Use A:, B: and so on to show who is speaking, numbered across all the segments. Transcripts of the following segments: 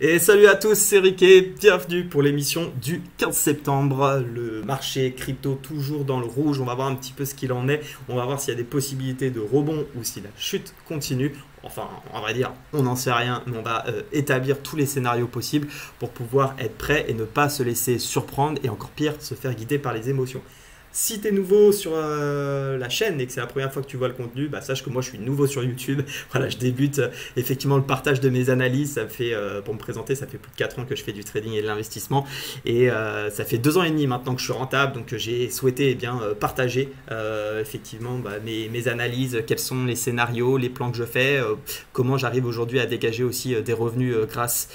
A: Et salut à tous, c'est Riquet, bienvenue pour l'émission du 15 septembre. Le marché crypto toujours dans le rouge, on va voir un petit peu ce qu'il en est. On va voir s'il y a des possibilités de rebond ou si la chute continue. Enfin, on va dire, on n'en sait rien, mais on va établir tous les scénarios possibles pour pouvoir être prêt et ne pas se laisser surprendre et encore pire, se faire guider par les émotions. Si tu es nouveau sur la chaîne et que c'est la première fois que tu vois le contenu, bah, sache que moi je suis nouveau sur YouTube. Voilà, je débute effectivement le partage de mes analyses. Ça fait, pour me présenter, ça fait plus de 4 ans que je fais du trading et de l'investissement. Et ça fait 2 ans et demi maintenant que je suis rentable. Donc j'ai souhaité partager effectivement mes analyses, quels sont les scénarios, les plans que je fais, comment j'arrive aujourd'hui à dégager aussi des revenus grâce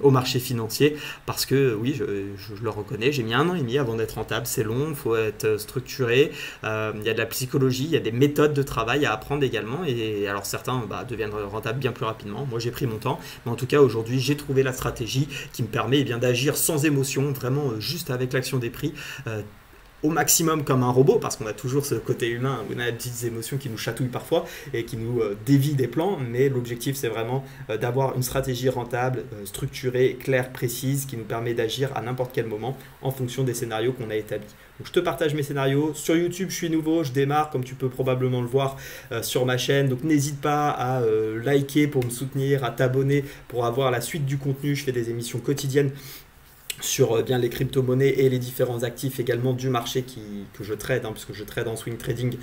A: au marché financier. Parce que oui, je le reconnais, j'ai mis 1 an et demi avant d'être rentable. C'est long, il faut être structuré, il y a de la psychologie, il y a des méthodes de travail à apprendre également et alors certains deviennent rentables bien plus rapidement. Moi j'ai pris mon temps, mais en tout cas aujourd'hui j'ai trouvé la stratégie qui me permet d'agir sans émotion, vraiment juste avec l'action des prix. Au maximum comme un robot, parce qu'on a toujours ce côté humain, on a des petites émotions qui nous chatouillent parfois et qui nous dévient des plans, mais l'objectif c'est vraiment d'avoir une stratégie rentable, structurée, claire, précise, qui nous permet d'agir à n'importe quel moment en fonction des scénarios qu'on a établis. Donc je te partage mes scénarios, sur YouTube je suis nouveau, je démarre comme tu peux probablement le voir sur ma chaîne, donc n'hésite pas à liker pour me soutenir, à t'abonner pour avoir la suite du contenu, je fais des émissions quotidiennes sur bien les crypto-monnaies et les différents actifs également du marché que je trade, puisque je trade en swing trading,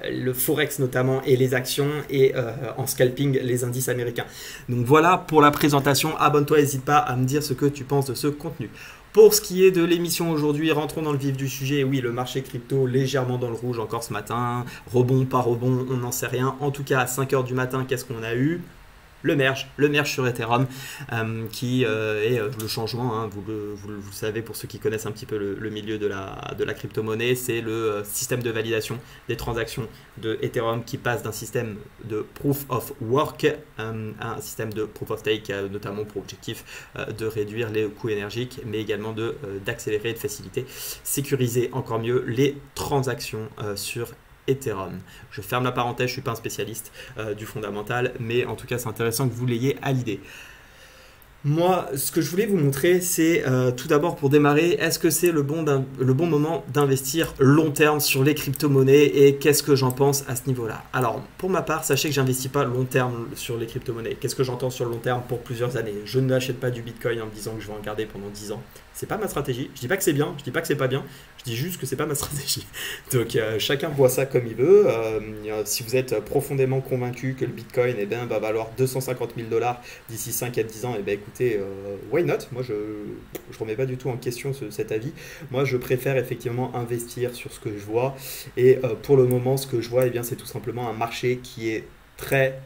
A: le forex notamment et les actions et en scalping les indices américains. Donc voilà pour la présentation, abonne-toi, n'hésite pas à me dire ce que tu penses de ce contenu. Pour ce qui est de l'émission aujourd'hui, rentrons dans le vif du sujet. Oui, le marché crypto légèrement dans le rouge encore ce matin, rebond, pas rebond, on n'en sait rien. En tout cas à 5 h du matin, qu'est-ce qu'on a eu ? Le merge sur Ethereum qui est le changement, vous le savez pour ceux qui connaissent un petit peu le milieu de la crypto-monnaie, c'est le système de validation des transactions de Ethereum qui passe d'un système de Proof of Work à un système de Proof of Stake, notamment pour objectif de réduire les coûts énergiques, mais également d'accélérer et de faciliter, sécuriser encore mieux les transactions sur Ethereum. Je ferme la parenthèse, je ne suis pas un spécialiste du fondamental, mais en tout cas c'est intéressant que vous l'ayez à l'idée. Moi, ce que je voulais vous montrer, c'est tout d'abord pour démarrer, est-ce que c'est le bon moment d'investir long terme sur les crypto-monnaies et qu'est-ce que j'en pense à ce niveau-là? Alors, pour ma part, sachez que j'investis pas long terme sur les crypto-monnaies. Qu'est-ce que j'entends sur le long terme pour plusieurs années? Je n'achète pas du Bitcoin en me disant que je vais en garder pendant 10 ans. C'est pas ma stratégie. Je dis pas que c'est bien, je dis pas que c'est pas bien, je dis juste que c'est pas ma stratégie. Donc chacun voit ça comme il veut. Si vous êtes profondément convaincu que le Bitcoin va valoir 250 000 $ d'ici 5 à 10 ans, écoutez, why not? Moi je remets pas du tout en question cet avis. Moi je préfère effectivement investir sur ce que je vois et pour le moment ce que je vois c'est tout simplement un marché qui est très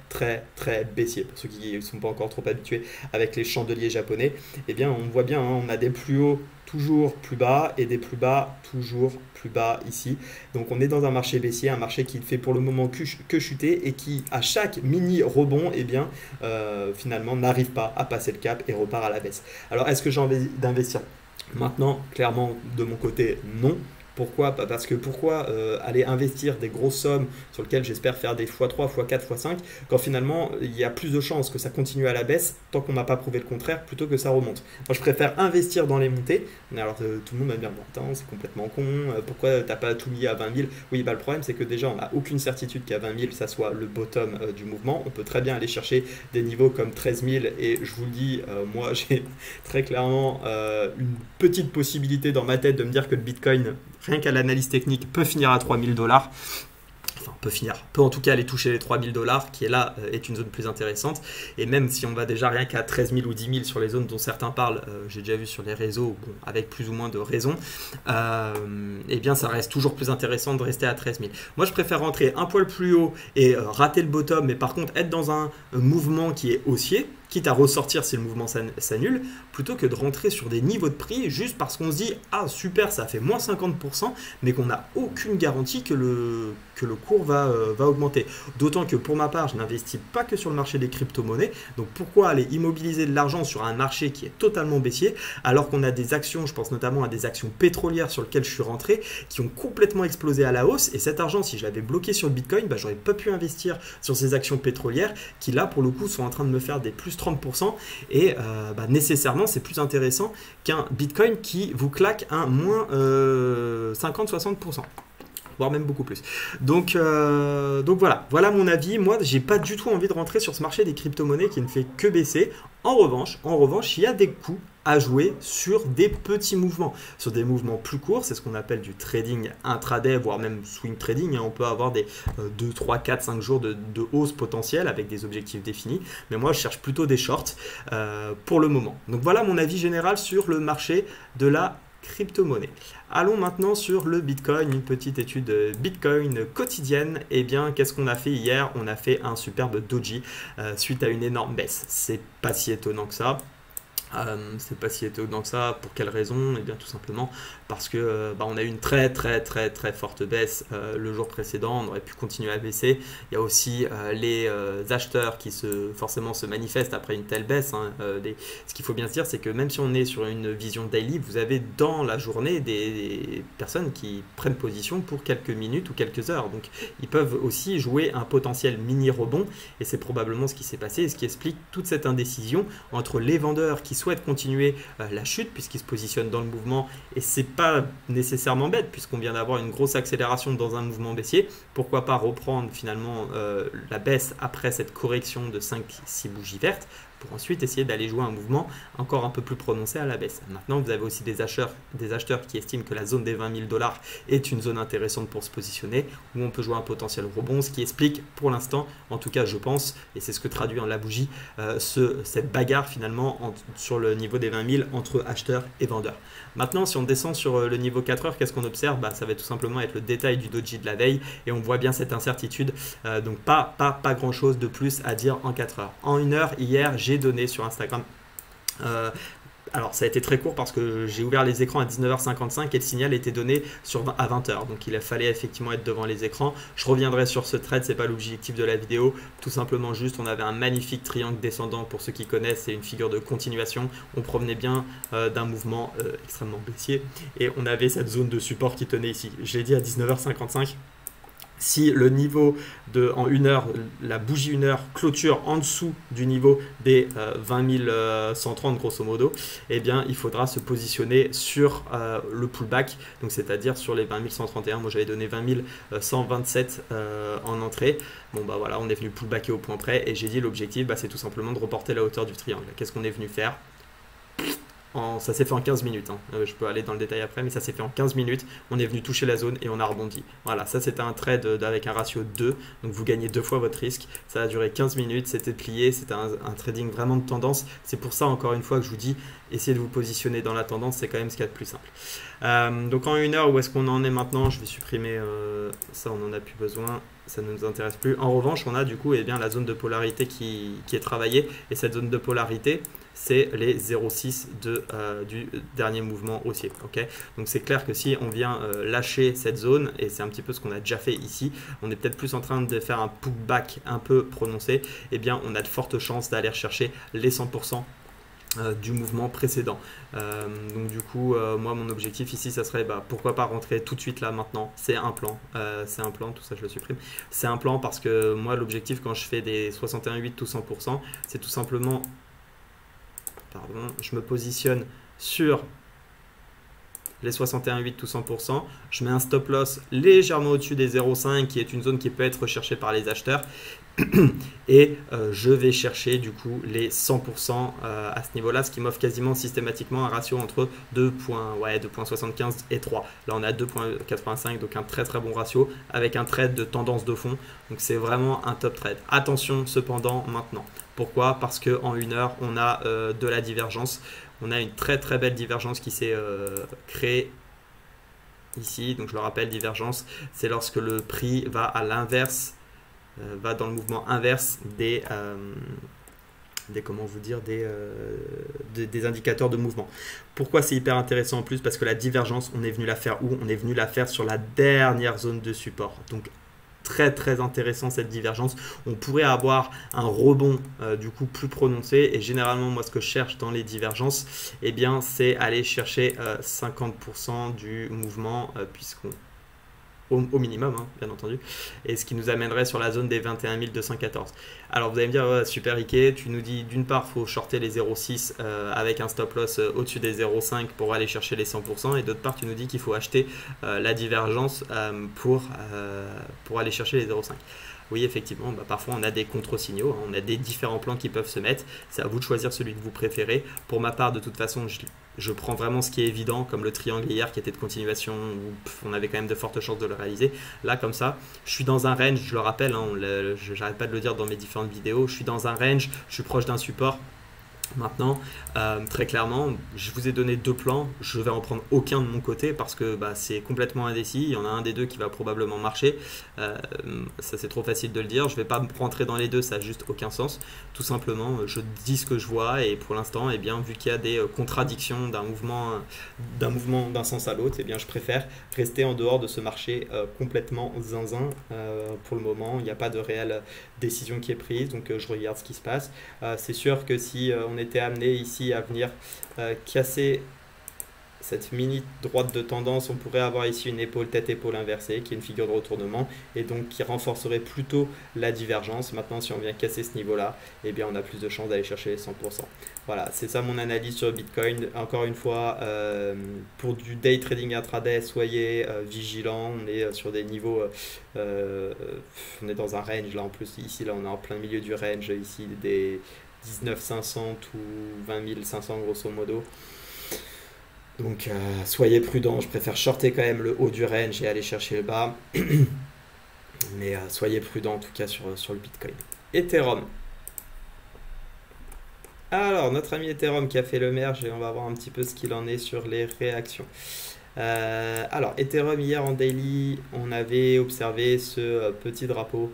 A: baissier. Pour ceux qui ne sont pas encore trop habitués avec les chandeliers japonais, on voit bien, on a des plus hauts toujours plus bas et des plus bas toujours plus bas ici. Donc on est dans un marché baissier, un marché qui ne fait pour le moment que chuter et qui à chaque mini rebond finalement n'arrive pas à passer le cap et repart à la baisse. Alors est-ce que j'ai envie d'investir maintenant? Clairement de mon côté non. Pourquoi? Parce que pourquoi aller investir des grosses sommes sur lesquelles j'espère faire des x3, x4, x5 quand finalement il y a plus de chances que ça continue à la baisse tant qu'on m'a pas prouvé le contraire plutôt que ça remonte. Moi je préfère investir dans les montées. Alors tout le monde va me dire bon, attends, c'est complètement con, pourquoi t'as pas tout mis à 20 000? Oui, le problème c'est que déjà on n'a aucune certitude qu'à 20 000 ça soit le bottom du mouvement. On peut très bien aller chercher des niveaux comme 13 000 et je vous le dis, moi j'ai très clairement une petite possibilité dans ma tête de me dire que le Bitcoin, rien qu'à l'analyse technique, peut finir à 3 000 $. Enfin, peut en tout cas aller toucher les 3 000 $, qui est là, est une zone plus intéressante. Et même si on va déjà rien qu'à 13 000 ou 10 000 sur les zones dont certains parlent, j'ai déjà vu sur les réseaux, avec plus ou moins de raison, ça reste toujours plus intéressant de rester à 13 000. Moi, je préfère rentrer un poil plus haut et rater le bottom, mais par contre être dans un mouvement qui est haussier, quitte à ressortir si le mouvement s'annule, plutôt que de rentrer sur des niveaux de prix juste parce qu'on se dit « Ah super, ça fait moins 50%, mais qu'on n'a aucune garantie que le cours cours va augmenter. D'autant que pour ma part, je n'investis pas que sur le marché des crypto-monnaies. Donc pourquoi aller immobiliser de l'argent sur un marché qui est totalement baissier, alors qu'on a des actions, je pense notamment à des actions pétrolières sur lesquelles je suis rentré, qui ont complètement explosé à la hausse. Et cet argent, si je l'avais bloqué sur le Bitcoin, bah, j'aurais pas pu investir sur ces actions pétrolières qui là, pour le coup, sont en train de me faire des plus 30%. Et bah, nécessairement, c'est plus intéressant qu'un Bitcoin qui vous claque un moins 50-60%. Voire même beaucoup plus. Donc voilà mon avis. Moi, j'ai pas du tout envie de rentrer sur ce marché des crypto-monnaies qui ne fait que baisser. En revanche, il y a des coups à jouer sur des petits mouvements, sur des mouvements plus courts. C'est ce qu'on appelle du trading intraday, voire même swing trading. On peut avoir des 2, 3, 4, 5 jours de hausse potentielle avec des objectifs définis. Mais moi, je cherche plutôt des shorts pour le moment. Donc voilà mon avis général sur le marché de la crypto-monnaie. Allons maintenant sur le Bitcoin, une petite étude Bitcoin quotidienne. Eh bien, qu'est-ce qu'on a fait hier? On a fait un superbe doji suite à une énorme baisse. C'est pas si étonnant que ça. C'est pas si étonnant que ça. Pour quelle raison? Eh bien tout simplement parce que on a eu une très forte baisse le jour précédent. On aurait pu continuer à baisser. Il y a aussi les acheteurs qui forcément se manifestent après une telle baisse. Ce qu'il faut bien se dire, c'est que même si on est sur une vision daily, vous avez dans la journée des personnes qui prennent position pour quelques minutes ou quelques heures. Donc ils peuvent aussi jouer un potentiel mini rebond, et c'est probablement ce qui s'est passé et ce qui explique toute cette indécision entre les vendeurs qui souhaitent continuer la chute puisqu'ils se positionnent dans le mouvement, et c'est pas nécessairement bête puisqu'on vient d'avoir une grosse accélération dans un mouvement baissier. Pourquoi pas reprendre finalement la baisse après cette correction de 5-6 bougies vertes pour ensuite essayer d'aller jouer un mouvement encore un peu plus prononcé à la baisse. Maintenant, vous avez aussi des acheteurs qui estiment que la zone des 20 000 $ est une zone intéressante pour se positionner, où on peut jouer un potentiel rebond, ce qui explique pour l'instant, en tout cas je pense, et c'est ce que traduit en la bougie, cette bagarre finalement sur le niveau des 20 000 entre acheteurs et vendeurs. Maintenant, si on descend sur le niveau 4 heures, qu'est-ce qu'on observe? Ça va tout simplement être le détail du doji de la veille, et on voit bien cette incertitude, donc pas grand chose de plus à dire en 4 heures. En 1 heure, hier, j'ai donné sur Instagram. Alors ça a été très court parce que j'ai ouvert les écrans à 19h55 et le signal était donné à 20h. Donc il fallait effectivement être devant les écrans. Je reviendrai sur ce trade, c'est pas l'objectif de la vidéo. Tout simplement juste, on avait un magnifique triangle descendant, pour ceux qui connaissent, c'est une figure de continuation. On provenait bien d'un mouvement extrêmement baissier et on avait cette zone de support qui tenait ici. Je l'ai dit à 19h55. Si le niveau en 1 heure, la bougie 1 heure clôture en dessous du niveau des 20 130 grosso modo, eh bien il faudra se positionner sur le pullback, donc c'est-à-dire sur les 20 131. Moi j'avais donné 20 127 en entrée. Bon bah voilà, on est venu pullbacker au point près et j'ai dit l'objectif c'est tout simplement de reporter la hauteur du triangle. Qu'est-ce qu'on est venu faire? Ça s'est fait en 15 minutes, je peux aller dans le détail après, mais ça s'est fait en 15 minutes, on est venu toucher la zone et on a rebondi. Voilà, ça c'était un trade avec un ratio 2, donc vous gagnez 2 fois votre risque, ça a duré 15 minutes, c'était plié, c'était un trading vraiment de tendance. C'est pour ça encore une fois que je vous dis, essayez de vous positionner dans la tendance, c'est quand même ce qu'il y a de plus simple. Donc en 1 heure, où est-ce qu'on en est maintenant? Je vais supprimer ça, on n'en a plus besoin. Ça ne nous intéresse plus. En revanche, on a du coup la zone de polarité qui est travaillée, et cette zone de polarité, c'est les 0,6 du dernier mouvement haussier. Okay, donc c'est clair que si on vient lâcher cette zone, et c'est un petit peu ce qu'on a déjà fait ici, on est peut-être plus en train de faire un pullback un peu prononcé, eh bien on a de fortes chances d'aller rechercher les 100% du mouvement précédent. Donc du coup moi mon objectif ici ça serait pourquoi pas rentrer tout de suite là maintenant. C'est un plan, tout ça je le supprime. C'est un plan parce que moi l'objectif quand je fais des 61,8 tout 100%, c'est tout simplement, je me positionne sur les 61,8 tout 100%, je mets un stop loss légèrement au-dessus des 0,5 qui est une zone qui peut être recherchée par les acheteurs, et je vais chercher du coup les 100% à ce niveau là, ce qui m'offre quasiment systématiquement un ratio entre 2,75 et 3. Là on a 2,85, donc un très bon ratio avec un trade de tendance de fond, donc c'est vraiment un top trade. Attention cependant maintenant, pourquoi? Parce qu'en 1 heure on a de la divergence, on a une très belle divergence qui s'est créée ici. Donc je le rappelle, divergence, c'est lorsque le prix va à l'inverse, va dans le mouvement inverse des indicateurs de mouvement. Pourquoi c'est hyper intéressant en plus? Parce que la divergence, on est venu la faire où? On est venu la faire sur la dernière zone de support. Donc très très intéressant cette divergence. On pourrait avoir un rebond du coup plus prononcé, et généralement moi ce que je cherche dans les divergences, eh bien c'est aller chercher 50% du mouvement puisqu'on au minimum, hein, bien entendu, et ce qui nous amènerait sur la zone des 21 214. Alors vous allez me dire, ouais, super Ike, tu nous dis d'une part, il faut shorter les 0,6 avec un stop loss au-dessus des 0,5 pour aller chercher les 100%, et d'autre part, tu nous dis qu'il faut acheter la divergence pour aller chercher les 0,5. Oui, effectivement, parfois on a des contre-signaux, hein, on a des différents plans qui peuvent se mettre, c'est à vous de choisir celui que vous préférez. Pour ma part, de toute façon, je prends vraiment ce qui est évident, comme le triangle hier qui était de continuation, où on avait quand même de fortes chances de le réaliser. Là, comme ça, je suis dans un range, je le rappelle, hein, j'arrête pas de le dire dans mes différentes vidéos, je suis dans un range, je suis proche d'un support. Maintenant, très clairement, je vous ai donné deux plans, je vais en prendre aucun de mon côté parce que c'est complètement indécis, il y en a un des deux qui va probablement marcher, ça c'est trop facile de le dire, je ne vais pas me rentrer dans les deux, ça n'a juste aucun sens, tout simplement je dis ce que je vois, et pour l'instant, eh bien, vu qu'il y a des contradictions d'un mouvement d'un sens à l'autre, eh bien, je préfère rester en dehors de ce marché complètement zinzin. Pour le moment, il n'y a pas de réelle décision qui est prise, donc je regarde ce qui se passe. C'est sûr que si on était amené ici à venir casser cette mini droite de tendance, on pourrait avoir ici une épaule tête-épaule inversée qui est une figure de retournement et donc qui renforcerait plutôt la divergence. Maintenant, si on vient casser ce niveau-là, eh bien, on a plus de chances d'aller chercher les 100%. Voilà, c'est ça mon analyse sur Bitcoin. Encore une fois, pour du day trading intraday, soyez vigilants. On est sur des niveaux, on est dans un range là en plus. Ici, là, on est en plein milieu du range, ici des 19 500 ou 20 500 grosso modo. Donc soyez prudents, je préfère shorter quand même le haut du range et aller chercher le bas. Mais soyez prudents en tout cas sur le Bitcoin. Ethereum. Alors notre ami Ethereum qui a fait le merge, et on va voir un petit peu ce qu'il en est sur les réactions. Alors Ethereum hier en daily, on avait observé ce petit drapeau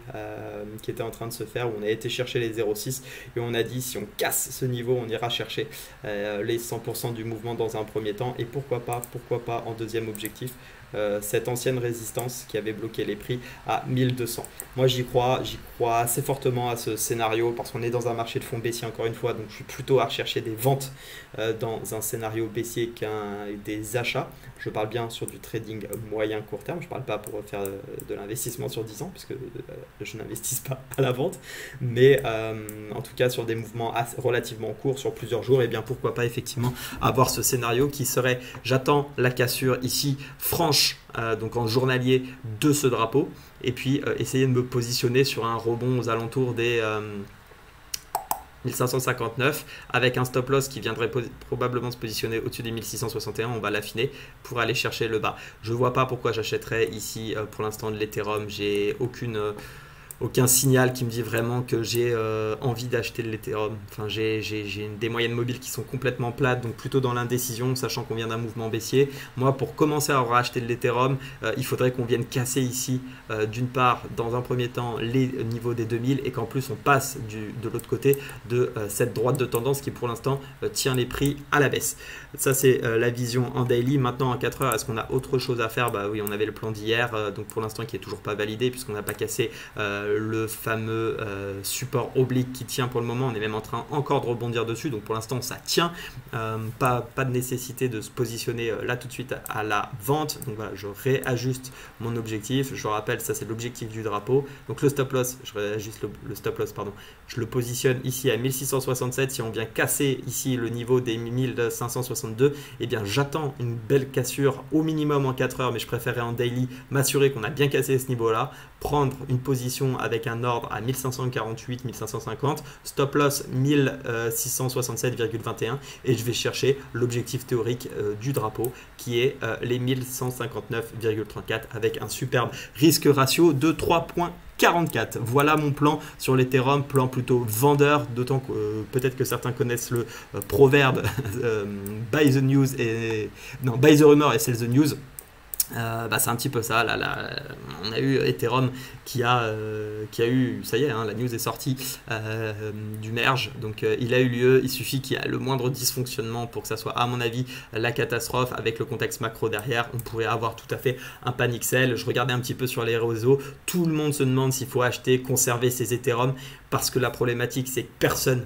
A: qui était en train de se faire, où on a été chercher les 0,6 et on a dit si on casse ce niveau, on ira chercher les 100% du mouvement dans un premier temps, et pourquoi pas en deuxième objectif cette ancienne résistance qui avait bloqué les prix à 1200. Moi j'y crois assez fortement à ce scénario parce qu'on est dans un marché de fonds baissier encore une fois, donc je suis plutôt à rechercher des ventes dans un scénario baissier qu'un des achats. Je parle bien sur du trading moyen court terme, je ne parle pas pour faire de l'investissement sur 10 ans puisque je n'investis pas à la vente, mais en tout cas sur des mouvements relativement courts sur plusieurs jours, et bien pourquoi pas effectivement avoir ce scénario qui serait, j'attends la cassure ici franche, donc en journalier de ce drapeau, et puis essayer de me positionner sur un rebond aux alentours des 1559 avec un stop loss qui viendrait probablement se positionner au-dessus des 1661. On va l'affiner pour aller chercher le bas. Je ne vois pas pourquoi j'achèterais ici pour l'instant de l'Ethereum. J'ai aucun signal qui me dit vraiment que j'ai envie d'acheter de l'Ethereum. Enfin, j'ai des moyennes mobiles qui sont complètement plates, donc plutôt dans l'indécision, sachant qu'on vient d'un mouvement baissier. Moi, pour commencer à racheter de l'Ethereum, il faudrait qu'on vienne casser ici, d'une part, dans un premier temps, les niveaux des 2000, et qu'en plus, on passe de l'autre côté de cette droite de tendance qui, pour l'instant, tient les prix à la baisse. Ça, c'est la vision en daily. Maintenant, en 4 heures, est-ce qu'on a autre chose à faire? Bah oui, on avait le plan d'hier, donc pour l'instant, qui est toujours pas validé, puisqu'on n'a pas cassé le fameux support oblique qui tient pour le moment. On est même en train encore de rebondir dessus, donc pour l'instant ça tient, pas de nécessité de se positionner là tout de suite à la vente. Donc voilà, je réajuste mon objectif. Je rappelle, ça c'est l'objectif du drapeau. Donc le stop loss, je réajuste le stop loss, pardon, je le positionne ici à 1667. Si on vient casser ici le niveau des 1562, et bien j'attends une belle cassure au minimum en 4 heures, mais je préférerais en daily m'assurer qu'on a bien cassé ce niveau là, prendre une position avec un ordre à 1548, 1550, stop loss 1667,21, et je vais chercher l'objectif théorique du drapeau qui est les 1159,34 avec un superbe risque ratio de 3,44. Voilà mon plan sur l'Ethereum, plan plutôt vendeur, d'autant que peut-être que certains connaissent le proverbe buy the news et non, buy the rumor et sell the news. C'est un petit peu ça. On a eu Ethereum qui a eu, ça y est, hein, la news est sortie du merge. Donc il a eu lieu. Il suffit qu'il y ait le moindre dysfonctionnement pour que ça soit, à mon avis, la catastrophe. Avec le contexte macro derrière, on pourrait avoir tout à fait un panic sell. Je regardais un petit peu sur les réseaux. Tout le monde se demande s'il faut acheter, conserver ces Ethereum. Parce que la problématique, c'est que personne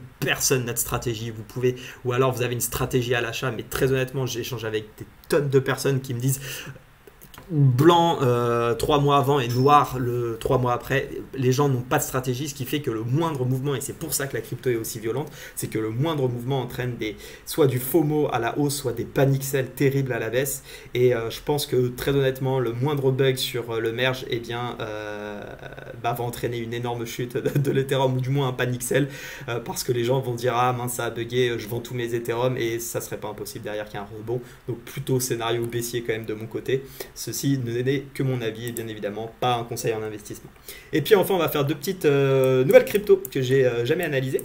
A: n'a de stratégie. Vous pouvez, ou alors vous avez une stratégie à l'achat. Mais très honnêtement, j'échange avec des tonnes de personnes qui me disent blanc 3 mois avant et noir 3 mois après. Les gens n'ont pas de stratégie, ce qui fait que le moindre mouvement, et c'est pour ça que la crypto est aussi violente, c'est que le moindre mouvement entraîne soit du FOMO à la hausse, soit des panic sells terribles à la baisse. Et je pense que très honnêtement, le moindre bug sur le merge va entraîner une énorme chute de l'Ethereum, ou du moins un panic sell, parce que les gens vont dire ah mince, ça a bugué, je vends tous mes Ethereum, et ça serait pas impossible derrière qu'il y ait un rebond. Donc plutôt scénario baissier quand même de mon côté. Ceci ne n'est que mon avis et bien évidemment pas un conseil en investissement. Et puis enfin, on va faire deux petites nouvelles cryptos que j'ai jamais analysées.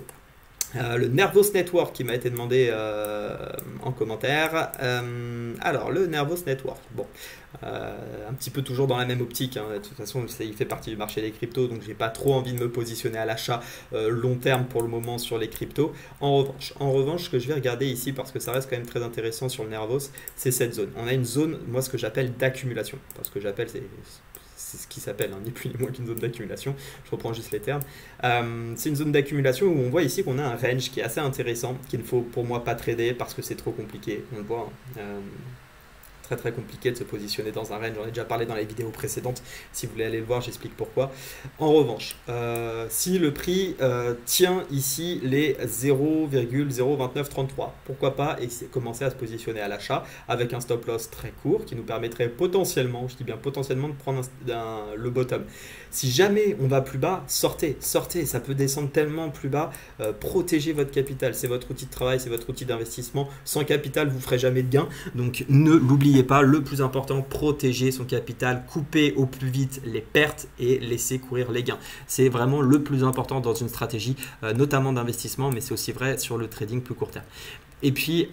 A: Le Nervos Network qui m'a été demandé en commentaire. Alors, le Nervos Network, bon, un petit peu toujours dans la même optique, hein. De toute façon, il fait partie du marché des cryptos, donc j'ai pas trop envie de me positionner à l'achat long terme pour le moment sur les cryptos. En revanche, ce que je vais regarder ici, parce que ça reste quand même très intéressant sur le Nervos, c'est cette zone. On a une zone, moi, ce que j'appelle d'accumulation. Parce que j'appelle, c'est ce qui s'appelle, hein, ni plus ni moins qu'une zone d'accumulation. Je reprends juste les termes. C'est une zone d'accumulation où on voit ici qu'on a un range qui est assez intéressant, qu'il ne faut pour moi pas trader parce que c'est trop compliqué. On le voit, très compliqué de se positionner dans un range. J'en ai déjà parlé dans les vidéos précédentes. Si vous voulez aller le voir, j'explique pourquoi. En revanche, si le prix tient ici les 0,02933, pourquoi pas commencer à se positionner à l'achat avec un stop loss très court qui nous permettrait potentiellement, je dis bien potentiellement, de prendre le bottom. Si jamais on va plus bas, sortez, ça peut descendre tellement plus bas. Protégez votre capital, c'est votre outil de travail, c'est votre outil d'investissement. Sans capital, vous ne ferez jamais de gain. Donc ne l'oubliez pas, le plus important, protéger son capital, couper au plus vite les pertes et laisser courir les gains. C'est vraiment le plus important dans une stratégie, notamment d'investissement, mais c'est aussi vrai sur le trading plus court terme. Et puis,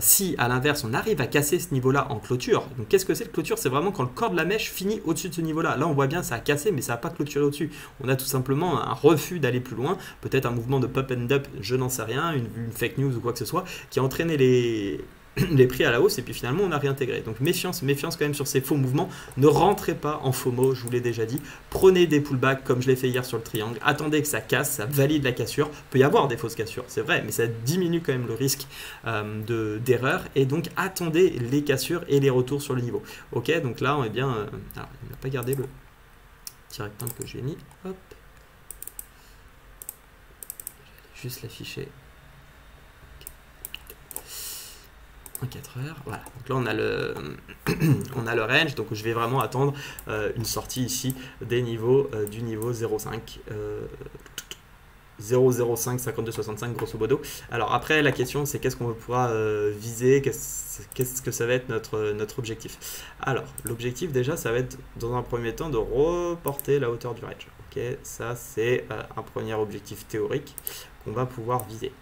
A: si à l'inverse, on arrive à casser ce niveau-là en clôture, donc qu'est-ce que c'est le clôture? C'est vraiment quand le corps de la mèche finit au-dessus de ce niveau-là. Là, on voit bien, ça a cassé, mais ça n'a pas clôturé au-dessus. On a tout simplement un refus d'aller plus loin, peut-être un mouvement de pop and up, je n'en sais rien, une fake news ou quoi que ce soit, qui a entraîné les prix à la hausse et puis finalement on a réintégré. Donc méfiance quand même sur ces faux mouvements. Ne rentrez pas en FOMO, je vous l'ai déjà dit. Prenez des pullbacks comme je l'ai fait hier sur le triangle. Attendez que ça casse, ça valide la cassure. Il peut y avoir des fausses cassures, c'est vrai, mais ça diminue quand même le risque d'erreur. Et donc attendez les cassures et les retours sur le niveau. Ok, donc là on est bien... alors il n'a pas gardé le direct que j'ai mis. Hop. Je vais juste l'afficher. En 4 heures, voilà. Donc là on a le range, donc je vais vraiment attendre une sortie ici des niveaux du niveau 0,5 0,05 52,65 grosso modo. Alors après la question c'est qu'est-ce qu'on pourra viser, qu'est-ce que ça va être notre objectif. Alors l'objectif déjà ça va être dans un premier temps de reporter la hauteur du range. Ok, ça c'est un premier objectif théorique qu'on va pouvoir viser.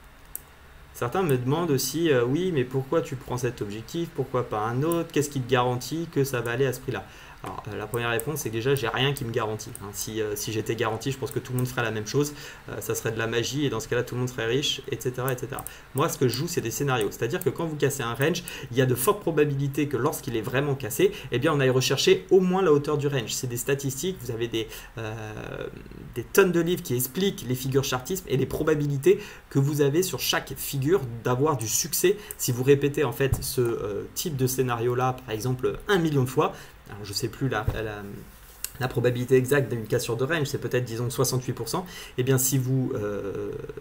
A: Certains me demandent aussi, oui, mais pourquoi tu prends cet objectif, pourquoi pas un autre, qu'est-ce qui te garantit que ça va aller à ce prix-là? Alors, la première réponse, c'est que déjà, j'ai rien qui me garantit. Hein. Si j'étais garanti, je pense que tout le monde ferait la même chose. Ça serait de la magie et dans ce cas-là, tout le monde serait riche, etc., etc. Moi, ce que je joue, c'est des scénarios. C'est-à-dire que quand vous cassez un range, il y a de fortes probabilités que lorsqu'il est vraiment cassé, eh bien, on aille rechercher au moins la hauteur du range. C'est des statistiques. Vous avez des tonnes de livres qui expliquent les figures chartisme et les probabilités que vous avez sur chaque figure d'avoir du succès si vous répétez en fait ce type de scénario-là, par exemple, 1 million de fois. Alors, je ne sais plus la probabilité exacte d'une cassure de range, c'est peut-être disons 68%. Et bien si vous,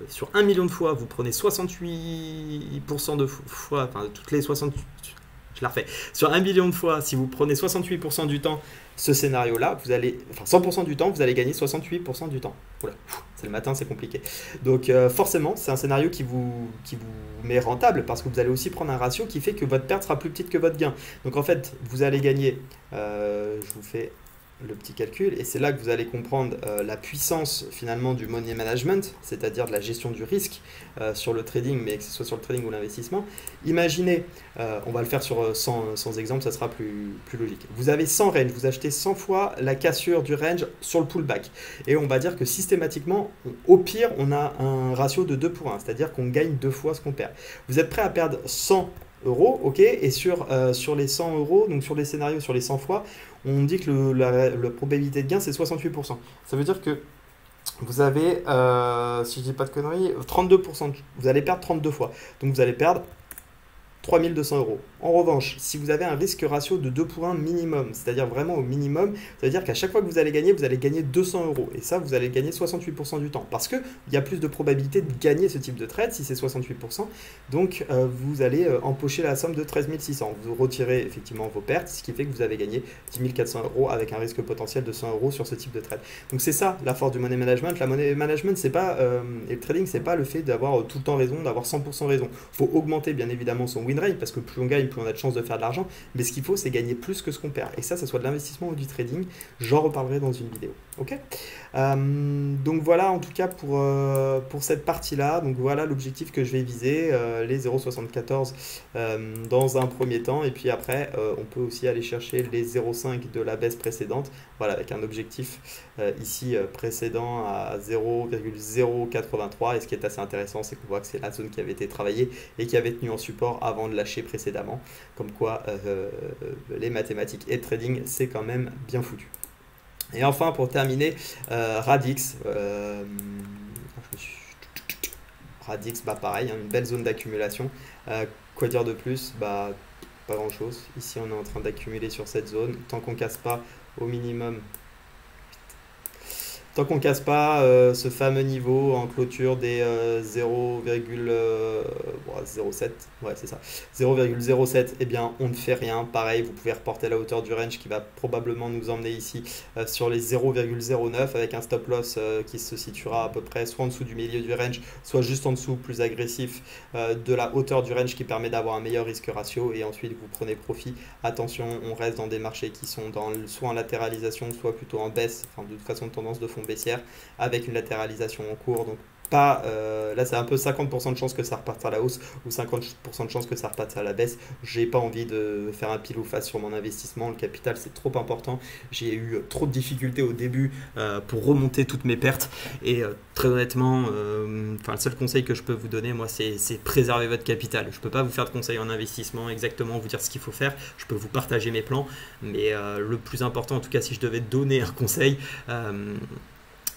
A: sur 1 million de fois, vous prenez 68% de fois, enfin toutes les 68, je la refais, sur 1 million de fois, si vous prenez 68% du temps ce scénario-là, vous allez, enfin 100% du temps, vous allez gagner 68% du temps. Voilà, c'est le matin, c'est compliqué. Donc forcément, c'est un scénario qui vous met rentable parce que vous allez aussi prendre un ratio qui fait que votre perte sera plus petite que votre gain. Donc en fait, vous allez gagner, je vous fais le petit calcul, et c'est là que vous allez comprendre la puissance finalement du money management, c'est-à-dire de la gestion du risque sur le trading, mais que ce soit sur le trading ou l'investissement. Imaginez, on va le faire sur 100 exemples, ça sera plus logique. Vous avez 100 range, vous achetez 100 fois la cassure du range sur le pullback, et on va dire que systématiquement, au pire, on a un ratio de 2 pour 1, c'est-à-dire qu'on gagne 2 fois ce qu'on perd. Vous êtes prêt à perdre 100 euros, ok, et sur les 100 euros, donc sur les scénarios, sur les 100 fois, on dit que la probabilité de gain c'est 68%. Ça veut dire que vous avez, si je dis pas de conneries, 32%, vous allez perdre 32 fois. Donc vous allez perdre 3200 euros. En revanche, si vous avez un risque ratio de 2 pour 1 minimum, c'est-à-dire vraiment au minimum, ça veut dire qu'à chaque fois que vous allez gagner 200 euros. Et ça, vous allez gagner 68% du temps. Parce qu'il y a plus de probabilité de gagner ce type de trade si c'est 68%. Donc, vous allez empocher la somme de 13 600. Vous retirez effectivement vos pertes, ce qui fait que vous avez gagné 10 400 euros avec un risque potentiel de 100 euros sur ce type de trade. Donc, c'est ça la force du money management. La money management, c'est pas, et le trading, c'est pas le fait d'avoir tout le temps raison, d'avoir 100% raison. Il faut augmenter bien évidemment son win rate parce que plus on gagne, plus on a de chances de faire de l'argent. Mais ce qu'il faut, c'est gagner plus que ce qu'on perd. Et ça soit de l'investissement ou du trading. J'en reparlerai dans une vidéo. Ok, donc voilà en tout cas pour cette partie-là. Donc voilà l'objectif que je vais viser, les 0,74 dans un premier temps. Et puis après, on peut aussi aller chercher les 0,5 de la baisse précédente. Voilà, avec un objectif ici précédent à 0,083. Et ce qui est assez intéressant, c'est qu'on voit que c'est la zone qui avait été travaillée et qui avait tenu en support avant de lâcher précédemment. Comme quoi, les mathématiques et le trading, c'est quand même bien foutu. Et enfin, pour terminer, Radix. Radix, bah pareil, hein, une belle zone d'accumulation. Quoi dire de plus? Bah, pas grand chose. Ici, on est en train d'accumuler sur cette zone. Tant qu'on casse pas au minimum. Tant qu'on casse pas ce fameux niveau en clôture des 0,07, ouais c'est ça, 0,07, eh bien on ne fait rien. Pareil, vous pouvez reporter la hauteur du range qui va probablement nous emmener ici sur les 0,09 avec un stop loss qui se situera à peu près soit en dessous du milieu du range, soit juste en dessous, plus agressif, de la hauteur du range qui permet d'avoir un meilleur risque ratio. Et ensuite vous prenez profit. Attention, on reste dans des marchés qui sont soit en latéralisation, soit plutôt en baisse, enfin de façon de tendance de fond baissière avec une latéralisation en cours. Donc pas là c'est un peu 50% de chance que ça reparte à la hausse ou 50% de chance que ça reparte à la baisse. J'ai pas envie de faire un pile ou face sur mon investissement. Le capital c'est trop important. J'ai eu trop de difficultés au début pour remonter toutes mes pertes et très honnêtement le seul conseil que je peux vous donner moi c'est préserver votre capital. Je peux pas vous faire de conseils en investissement, exactement vous dire ce qu'il faut faire. Je peux vous partager mes plans, mais le plus important en tout cas si je devais donner un conseil,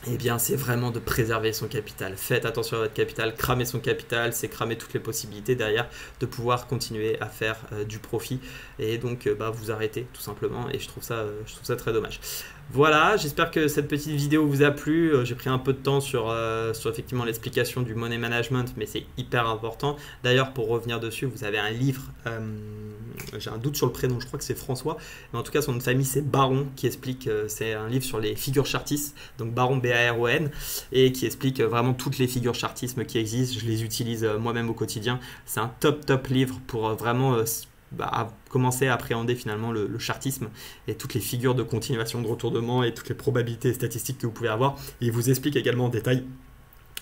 A: eh bien, c'est vraiment de préserver son capital. Faites attention à votre capital. Cramer son capital, c'est cramer toutes les possibilités derrière de pouvoir continuer à faire du profit. Et donc, vous arrêtez tout simplement. Et je trouve ça très dommage. Voilà, j'espère que cette petite vidéo vous a plu. J'ai pris un peu de temps sur effectivement l'explication du money management, mais c'est hyper important. D'ailleurs, pour revenir dessus, vous avez un livre, j'ai un doute sur le prénom, je crois que c'est François, mais en tout cas son nom de famille c'est Baron, qui explique, c'est un livre sur les figures chartistes, donc Baron B-A-R-O-N, et qui explique vraiment toutes les figures chartisme qui existent. Je les utilise moi-même au quotidien. C'est un top livre pour vraiment commencer à appréhender finalement le chartisme et toutes les figures de continuation, de retournement et toutes les probabilités et statistiques que vous pouvez avoir. Et il vous explique également en détail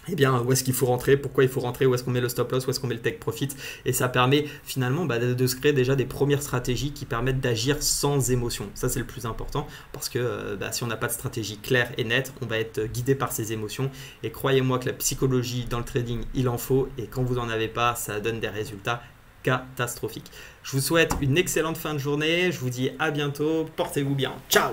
A: où est-ce qu'il faut rentrer, pourquoi il faut rentrer, où est-ce qu'on met le stop loss, où est-ce qu'on met le take profit. Et ça permet finalement de se créer déjà des premières stratégies qui permettent d'agir sans émotion. Ça c'est le plus important parce que si on n'a pas de stratégie claire et nette, on va être guidé par ses émotions. Et croyez-moi que la psychologie dans le trading, il en faut. Et quand vous n'en avez pas, ça donne des résultats catastrophiques. Je vous souhaite une excellente fin de journée. Je vous dis à bientôt. Portez-vous bien. Ciao!